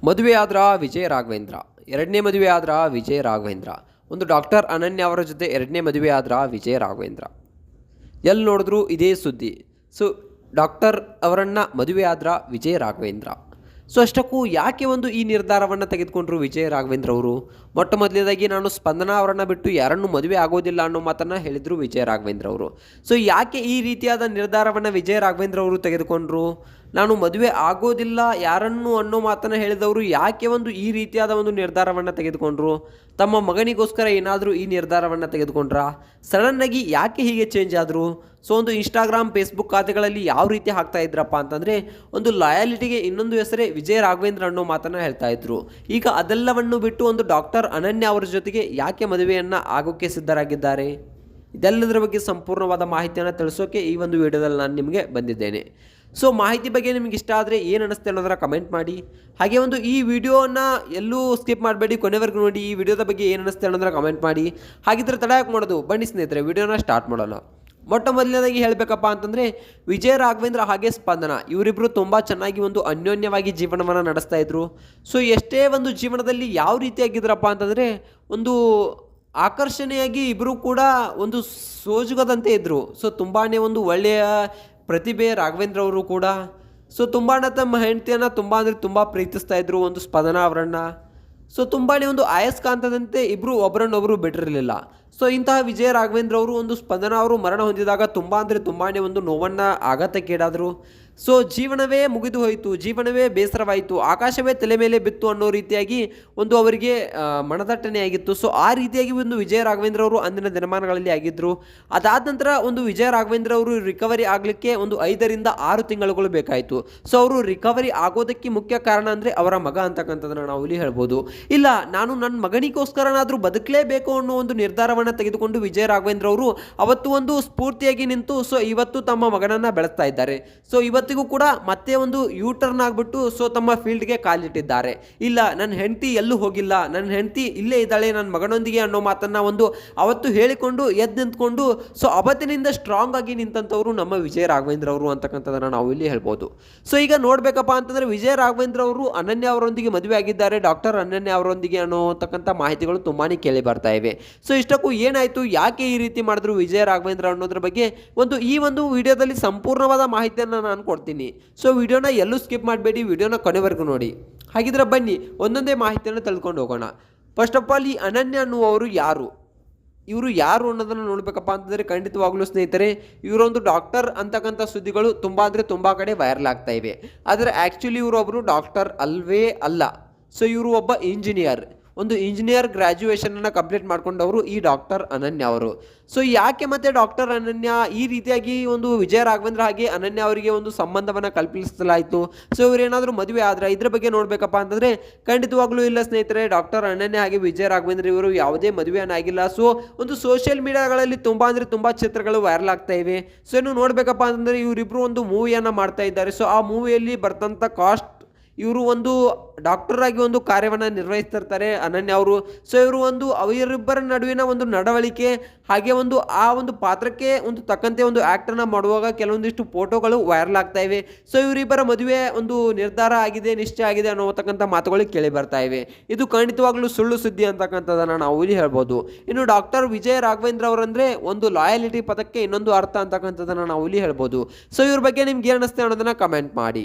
ಮದುವೆಯಾದ್ರ ವಿಜಯ ರಾಘವೇಂದ್ರ, ಎರಡನೇ ಮದುವೆ ಆದ್ರ ವಿಜಯ ರಾಘವೇಂದ್ರ. ಒಂದು ಡಾಕ್ಟರ್ ಅನನ್ಯ ಅವರ ಜೊತೆ ಎರಡನೇ ಮದುವೆ ಆದ್ರ ವಿಜಯ ರಾಘವೇಂದ್ರ. ಎಲ್ಲಿ ನೋಡಿದ್ರು ಇದೇ ಸುದ್ದಿ. ಸೊ ಡಾಕ್ಟರ್ ಅವರನ್ನು ಮದುವೆ ಆದ್ರ ವಿಜಯ ರಾಘವೇಂದ್ರ. ಸೊ ಅಷ್ಟಕ್ಕೂ ಯಾಕೆ ಒಂದು ಈ ನಿರ್ಧಾರವನ್ನು ತೆಗೆದುಕೊಂಡ್ರು ವಿಜಯ ರಾಘವೇಂದ್ರ ಅವರು? ಮೊಟ್ಟ ಮೊದಲನೇದಾಗಿ ನಾನು ಸ್ಪಂದನಾ ಅವರನ್ನು ಬಿಟ್ಟು ಯಾರನ್ನು ಮದುವೆ ಆಗೋದಿಲ್ಲ ಅನ್ನೋ ಮಾತನ್ನು ಹೇಳಿದರು ವಿಜಯ ರಾಘವೇಂದ್ರ ಅವರು. ಸೊ ಯಾಕೆ ಈ ರೀತಿಯಾದ ನಿರ್ಧಾರವನ್ನು ವಿಜಯ ರಾಘವೇಂದ್ರ ಅವರು ತೆಗೆದುಕೊಂಡ್ರು? ನಾನು ಮದುವೆ ಆಗೋದಿಲ್ಲ ಯಾರನ್ನು ಅನ್ನೋ ಮಾತನ್ನು ಹೇಳಿದವರು ಯಾಕೆ ಒಂದು ಈ ರೀತಿಯಾದ ಒಂದು ನಿರ್ಧಾರವನ್ನು ತೆಗೆದುಕೊಂಡ್ರು? ತಮ್ಮ ಮಗನಿಗೋಸ್ಕರ ಏನಾದರೂ ಈ ನಿರ್ಧಾರವನ್ನು ತೆಗೆದುಕೊಂಡ್ರಾ? ಸಡನ್ನಾಗಿ ಯಾಕೆ ಹೀಗೆ ಚೇಂಜ್ ಆದರು? ಸೊ ಒಂದು ಇನ್ಸ್ಟಾಗ್ರಾಮ್ ಫೇಸ್ಬುಕ್ ಖಾತೆಗಳಲ್ಲಿ ಯಾವ ರೀತಿ ಹಾಕ್ತಾ ಇದ್ರಪ್ಪ ಅಂತಂದರೆ, ಒಂದು ಲಾಯಾಲಿಟಿಗೆ ಇನ್ನೊಂದು ಹೆಸರೇ ವಿಜಯ ರಾಘವೇಂದ್ರ ಅನ್ನೋ ಮಾತನ್ನು ಹೇಳ್ತಾ ಇದ್ರು. ಈಗ ಅದೆಲ್ಲವನ್ನು ಬಿಟ್ಟು ಒಂದು ಡಾಕ್ಟರ್ ಅನನ್ಯ ಅವರ ಜೊತೆಗೆ ಯಾಕೆ ಮದುವೆಯನ್ನು ಆಗೋಕ್ಕೆ ಸಿದ್ಧರಾಗಿದ್ದಾರೆ? ಇದೆಲ್ಲದರ ಬಗ್ಗೆ ಸಂಪೂರ್ಣವಾದ ಮಾಹಿತಿಯನ್ನು ತಿಳಿಸೋಕೆ ಈ ಒಂದು ವಿಡಿಯೋದಲ್ಲಿ ನಾನು ನಿಮಗೆ ಬಂದಿದ್ದೇನೆ. ಸೊ ಮಾಹಿತಿ ಬಗ್ಗೆ ನಿಮಗೆ ಇಷ್ಟ ಆದರೆ ಏನು ಅನ್ನಿಸ್ತೆ ಅನ್ನೋದರ ಕಮೆಂಟ್ ಮಾಡಿ. ಹಾಗೆ ಒಂದು ಈ ವಿಡಿಯೋನ ಎಲ್ಲೂ ಸ್ಕಿಪ್ ಮಾಡಬೇಡಿ, ಕೊನೆವರೆಗೂ ನೋಡಿ. ಈ ವಿಡಿಯೋದ ಬಗ್ಗೆ ಏನು ಅನ್ನಿಸ್ತೆ ಅನ್ನೋದರ ಕಮೆಂಟ್ ಮಾಡಿ. ಹಾಗಿದ್ರೆ ತಡ ಯಾಕೆ ಮಾಡೋದು, ಬನ್ನಿ ಸ್ನೇಹಿತರೆ ವಿಡಿಯೋನ ಸ್ಟಾರ್ಟ್ ಮಾಡೋಣ. ಮೊಟ್ಟ ಮೊದಲನೇದಾಗಿ ಹೇಳಬೇಕಪ್ಪ ಅಂತಂದರೆ, ವಿಜಯ ರಾಘವೇಂದ್ರ ಹಾಗೆ ಸ್ಪಂದನ ಇವರಿಬ್ಬರು ತುಂಬ ಚೆನ್ನಾಗಿ ಒಂದು ಅನ್ಯೋನ್ಯವಾಗಿ ಜೀವನವನ್ನು ನಡೆಸ್ತಾ ಇದ್ರು. ಸೊ ಎಷ್ಟೇ ಒಂದು ಜೀವನದಲ್ಲಿ ಯಾವ ರೀತಿಯಾಗಿದ್ರಪ್ಪ ಅಂತಂದರೆ, ಒಂದು ಆಕರ್ಷಣೆಯಾಗಿ ಇಬ್ಬರು ಕೂಡ ಒಂದು ಸೋಜುಗದಂತೆ ಇದ್ದರು. ಸೊ ತುಂಬಾ ಒಂದು ಒಳ್ಳೆಯ ಪ್ರತಿಭೆ ರಾಘವೇಂದ್ರ ಅವರು ಕೂಡ. ಸೊ ತುಂಬಾ ತಮ್ಮ ಹೆಂಡತಿಯನ್ನು ತುಂಬ ಪ್ರೀತಿಸ್ತಾ ಇದ್ರು ಒಂದು ಸ್ಪಂದನಾ ಅವರನ್ನು. ಸೊ ತುಂಬಾ ಒಂದು ಆಯಸ್ಕಾಂತದಂತೆ ಇಬ್ಬರು ಒಬ್ಬರನ್ನೊಬ್ಬರು ಬಿಟ್ಟಿರಲಿಲ್ಲ. ಸೊ ಇಂತಹ ವಿಜಯ ರಾಘವೇಂದ್ರ ಅವರು ಒಂದು ಸ್ಪಂದನಾ ಅವರು ಮರಣ ಹೊಂದಿದಾಗ ತುಂಬಾ ಒಂದು ನೋವನ್ನು ಆಘಾತಕ್ಕೀಡಾದರು. ಸೊ ಜೀವನವೇ ಮುಗಿದು ಹೋಯಿತು, ಜೀವನವೇ ಬೇಸರವಾಯಿತು, ಆಕಾಶವೇ ತಲೆ ಮೇಲೆ ಬಿತ್ತು ಅನ್ನೋ ರೀತಿಯಾಗಿ ಒಂದು ಅವರಿಗೆ ಮನದಟ್ಟಣೆಯಾಗಿತ್ತು. ಸೊ ಆ ರೀತಿಯಾಗಿ ಒಂದು ವಿಜಯ ರಾಘವೇಂದ್ರ ಅವರು ಅಂದಿನ ದಿನಮಾನಗಳಲ್ಲಿ ಆಗಿದ್ದರು. ಅದಾದ ನಂತರ ಒಂದು ವಿಜಯ ರಾಘವೇಂದ್ರ ಅವರು ರಿಕವರಿ ಆಗಲಿಕ್ಕೆ ಒಂದು 5 ರಿಂದ 6 ತಿಂಗಳುಗಳು ಬೇಕಾಯಿತು. ಸೊ ಅವರು ರಿಕವರಿ ಆಗೋದಕ್ಕೆ ಮುಖ್ಯ ಕಾರಣ ಅಂದರೆ ಅವರ ಮಗ ಅಂತಕ್ಕಂಥದ್ದನ್ನು ನಾವು ಇಲ್ಲಿ ಹೇಳ್ಬೋದು. ಇಲ್ಲ, ನಾನು ನನ್ನ ಮಗನಿಗೋಸ್ಕರನಾದರೂ ಬದುಕಲೇಬೇಕು ಅನ್ನೋ ಒಂದು ನಿರ್ಧಾರವನ್ನು ತೆಗೆದುಕೊಂಡು ವಿಜಯ ರಾಘವೇಂದ್ರ ಅವರು ಅವತ್ತು ಒಂದು ಸ್ಫೂರ್ತಿಯಾಗಿ ನಿಂತು ಸೊ ಇವತ್ತು ತಮ್ಮ ಮಗನನ್ನು ಬೆಳೆಸ್ತಾ ಇದ್ದಾರೆ. ಸೊ ಇವತ್ತಿಗೂ ಕೂಡ ಮತ್ತೆ ಒಂದು ಯೂಟರ್ನ್ ಆಗಿಬಿಟ್ಟು ಸೊ ತಮ್ಮ ಫೀಲ್ಡ್ಗೆ ಕಾಲಿಟ್ಟಿದ್ದಾರೆ. ಇಲ್ಲ, ನನ್ನ ಹೆಂಡತಿ ಎಲ್ಲೂ ಹೋಗಿಲ್ಲ, ನನ್ನ ಹೆಂಡತಿ ಇಲ್ಲೇ ಇದ್ದಾಳೆ ನನ್ನ ಮಗನೊಂದಿಗೆ ಅನ್ನೋ ಮಾತನ್ನು ಒಂದು ಅವತ್ತು ಹೇಳಿಕೊಂಡು ಎದ್ದು ನಿಂತ್ಕೊಂಡು ಸೊ ಅವತ್ತಿನಿಂದ ಸ್ಟ್ರಾಂಗ್ ಆಗಿ ನಿಂತಂಥವ್ರು ನಮ್ಮ ವಿಜಯ ರಾಘವೇಂದ್ರ ಅವರು ಅಂತಕ್ಕಂಥದ್ದನ್ನು ನಾವು ಇಲ್ಲಿ ಹೇಳ್ಬೋದು. ಸೊ ಈಗ ನೋಡಬೇಕಪ್ಪ ಅಂತಂದರೆ, ವಿಜಯ ರಾಘವೇಂದ್ರ ಅವರು ಅನನ್ಯ ಅವರೊಂದಿಗೆ ಮದುವೆ ಆಗಿದ್ದಾರೆ, ಡಾಕ್ಟರ್ ಅನನ್ಯ ಅವರೊಂದಿಗೆ ಅನ್ನೋತಕ್ಕಂಥ ಮಾಹಿತಿಗಳು ತುಂಬಾ ಕೇಳಿ ಬರ್ತಾ ಇವೆ. ಸೊ ಇಷ್ಟಕ್ಕೂ ಏನಾಯಿತು, ಯಾಕೆ ಈ ರೀತಿ ಮಾಡಿದ್ರು ವಿಜಯ ರಾಘವೇಂದ್ರ ಅನ್ನೋದ್ರ ಬಗ್ಗೆ ಈ ಒಂದು ವಿಡಿಯೋದಲ್ಲಿ ಸಂಪೂರ್ಣವಾದ ಮಾಹಿತಿಯನ್ನು ನಾನು ಕೊಡ್ತೀನಿ. ಸೊ ವಿಡಿಯೋನ ಎಲ್ಲೂ ಸ್ಕಿಪ್ ಮಾಡಬೇಡಿ, ವಿಡಿಯೋನ ಕೊನೆವರೆಗೂ ನೋಡಿ. ಹಾಗಿದ್ರೆ ಬನ್ನಿ ಒಂದೊಂದೇ ಮಾಹಿತಿಯನ್ನು ತಿಳ್ಕೊಂಡು ಹೋಗೋಣ. ಫಸ್ಟ್ ಆಫ್ ಆಲ್, ಈ ಅನನ್ಯ ಅನ್ನುವರು ಯಾರು, ಇವರು ಯಾರು ಅನ್ನೋದನ್ನು ನೋಡಬೇಕಪ್ಪ ಅಂತಂದರೆ, ಖಂಡಿತವಾಗ್ಲೂ ಸ್ನೇಹಿತರೆ ಇವರೊಂದು ಡಾಕ್ಟರ್ ಅಂತಕ್ಕಂಥ ಸುದ್ದಿಗಳು ತುಂಬ ಕಡೆ ವೈರಲ್ ಆಗ್ತಾ ಇವೆ. ಆದರೆ ಆ್ಯಕ್ಚುಲಿ ಇವರೊಬ್ಬರು ಡಾಕ್ಟರ್ ಅಲ್ವೇ ಅಲ್ಲ. ಸೊ ಇವರು ಒಬ್ಬ ಇಂಜಿನಿಯರ್, ಒಂದು ಇಂಜಿನಿಯರ್ ಗ್ರ್ಯಾಜುಯೇಷನನ್ನು ಕಂಪ್ಲೀಟ್ ಮಾಡ್ಕೊಂಡವರು ಈ ಡಾಕ್ಟರ್ ಅನನ್ಯ ಅವರು. ಸೊ ಯಾಕೆ ಮತ್ತೆ ಡಾಕ್ಟರ್ ಅನನ್ಯ ಈ ರೀತಿಯಾಗಿ ಒಂದು ವಿಜಯ ರಾಘವೇಂದ್ರ ಹಾಗೆ ಅನನ್ಯ ಅವರಿಗೆ ಒಂದು ಸಂಬಂಧವನ್ನು ಕಲ್ಪಿಸಲಾಯಿತು? ಸೊ ಇವರೇನಾದರೂ ಮದುವೆ ಆದರೆ ಇದರ ಬಗ್ಗೆ ನೋಡಬೇಕಪ್ಪ ಅಂತಂದರೆ, ಖಂಡಿತವಾಗ್ಲೂ ಇಲ್ಲ ಸ್ನೇಹಿತರೆ. ಡಾಕ್ಟರ್ ಅನನ್ಯ ಹಾಗೆ ವಿಜಯ ರಾಘವೇಂದ್ರ ಇವರು ಯಾವುದೇ ಮದುವೆಯನ್ನಾಗಿಲ್ಲ. ಸೊ ಒಂದು ಸೋಷಿಯಲ್ ಮೀಡಿಯಾಗಳಲ್ಲಿ ತುಂಬ ಚಿತ್ರಗಳು ವೈರಲ್ ಆಗ್ತಾ ಇವೆ. ಸೊ ಇನ್ನು ನೋಡಬೇಕಪ್ಪ ಅಂತಂದರೆ, ಇವರಿಬ್ಬರು ಒಂದು ಮೂವಿಯನ್ನು ಮಾಡ್ತಾ ಇದ್ದಾರೆ. ಸೊ ಆ ಮೂವಿಯಲ್ಲಿ ಬರ್ತಂಥ ಕಾಸ್ಟ್ ಇವರು ಒಂದು ಡಾಕ್ಟರ್ ಆಗಿ ಒಂದು ಕಾರ್ಯವನ್ನು ನಿರ್ವಹಿಸ್ತಿರ್ತಾರೆ ಅನನ್ಯ ಅವರು. ಸೊ ಇವರು ಅವರಿಬ್ಬರ ನಡುವಿನ ಒಂದು ನಡವಳಿಕೆ ಹಾಗೆ ಆ ಒಂದು ಪಾತ್ರಕ್ಕೆ ಒಂದು ತಕ್ಕಂತೆ ಒಂದು ಆ್ಯಕ್ಟನ್ನು ಮಾಡುವಾಗ ಕೆಲವೊಂದಿಷ್ಟು ಫೋಟೋಗಳು ವೈರಲ್ ಆಗ್ತಾ ಇವೆ. ಸೊ ಇವರಿಬ್ಬರ ಮದುವೆ ಒಂದು ನಿರ್ಧಾರ ಆಗಿದೆ, ನಿಶ್ಚಯ ಆಗಿದೆ ಅನ್ನೋತಕ್ಕಂಥ ಮಾತುಗಳು ಕೇಳಿ ಬರ್ತಾ ಇವೆ. ಇದು ಖಂಡಿತವಾಗ್ಲೂ ಸುಳ್ಳು ಸುದ್ದಿ ಅಂತಕ್ಕಂಥದ್ದನ್ನು ನಾವು ಇಲ್ಲಿ ಹೇಳ್ಬೋದು. ಇನ್ನು ಡಾಕ್ಟರ್ ವಿಜಯ ರಾಘವೇಂದ್ರ ಅವರಂದರೆ ಒಂದು ಲಾಯಾಲಿಟಿ ಪದಕ್ಕೆ ಇನ್ನೊಂದು ಅರ್ಥ ಅಂತಕ್ಕಂಥದ್ದನ್ನು ನಾವು ಇಲ್ಲಿ ಹೇಳ್ಬೋದು. ಸೊ ಇವ್ರ ಬಗ್ಗೆ ನಿಮ್ಗೆ ಏನು ಅನ್ನಿಸ್ತೆ ಅನ್ನೋದನ್ನು ಕಮೆಂಟ್ ಮಾಡಿ.